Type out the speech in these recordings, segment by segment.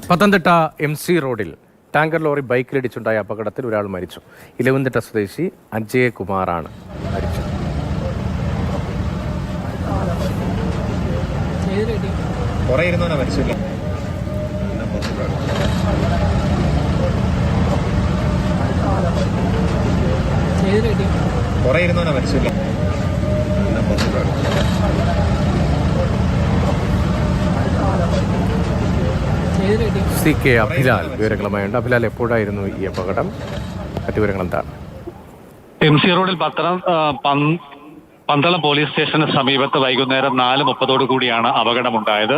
Pathanamthitta MC റോഡിൽ tanker lorry ബൈക്കിലിടിച്ചുണ്ടായ അപകടത്തിൽ ഒരാൾ മരിച്ചു. ഇലവുംതിട്ട സ്വദേശി അജയ് കുമാറാണ് മരിച്ചത്. CK അഭിലാൽ വിവരങ്ങളുമായുണ്ട്. അഭിലാൽ, എപ്പോഴായിരുന്നു ഈ അപകടം? മറ്റു വിവരങ്ങൾ എന്താണ്? MC റോഡിൽ പന്തളം പോലീസ് സ്റ്റേഷന് സമീപത്ത് വൈകുന്നേരം 4:30 കൂടിയാണ് അപകടമുണ്ടായത്.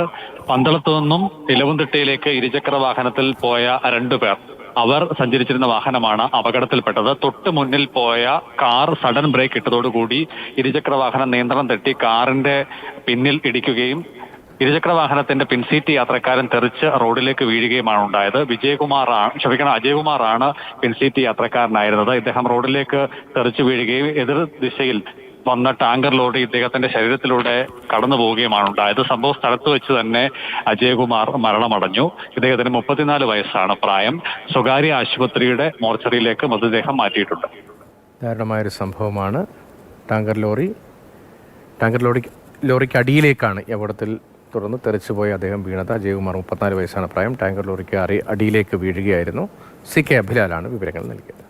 പന്തളത്തു നിന്നും ഇലവുംതിട്ടയിലേക്ക് ഇരുചക്ര വാഹനത്തിൽ പോയ 2 പേർ, അവർ സഞ്ചരിച്ചിരുന്ന വാഹനമാണ് അപകടത്തിൽപ്പെട്ടത്. തൊട്ട് മുന്നിൽ പോയ കാർ സഡൻ ബ്രേക്ക് ഇട്ടതോടുകൂടി ഇരുചക്ര വാഹനം നിയന്ത്രണം തെറ്റി കാറിന്റെ പിന്നിൽ ഇടിക്കുകയും ഇരുചക്ര വാഹനത്തിന്റെ പിൻസീറ്റ് യാത്രക്കാരൻ തെറിച്ച് റോഡിലേക്ക് വീഴുകയുമാണ് ഉണ്ടായത്. അജയ്കുമാറാണ് പിൻസീറ്റ് യാത്രക്കാരനായിരുന്നത്. ഇദ്ദേഹം റോഡിലേക്ക് തെറിച്ചു വീഴുകയും എതിർ ദിശയിൽ വന്ന ടാങ്കർ ലോറി ഇദ്ദേഹത്തിന്റെ ശരീരത്തിലൂടെ കടന്നു പോവുകയുമാണ് ഉണ്ടായത്. സംഭവ സ്ഥലത്ത് വെച്ച് തന്നെ അജയ്കുമാർ മരണമടഞ്ഞു. ഇദ്ദേഹത്തിന് 34 വയസ്സാണ് പ്രായം. സ്വകാര്യ ആശുപത്രിയുടെ മോർച്ചറിയിലേക്ക് മൃതദേഹം മാറ്റിയിട്ടുണ്ട്. ദാരുണമായൊരു സംഭവമാണ്. ടാങ്കർ ലോറിക്ക് അടിയിലേക്കാണ് ഈ അപകടത്തിൽ തുടർന്ന് തെറിച്ചുപോയി അദ്ദേഹം വീണത്. അജയ്കുമാർ 34 വയസ്സാണ് പ്രായം. ടാങ്കർ ലോറിക്ക് അടിയിലേക്ക് വീഴുകയായിരുന്നു. CK അഭിലാലാണ് വിവരങ്ങൾ നൽകിയത്.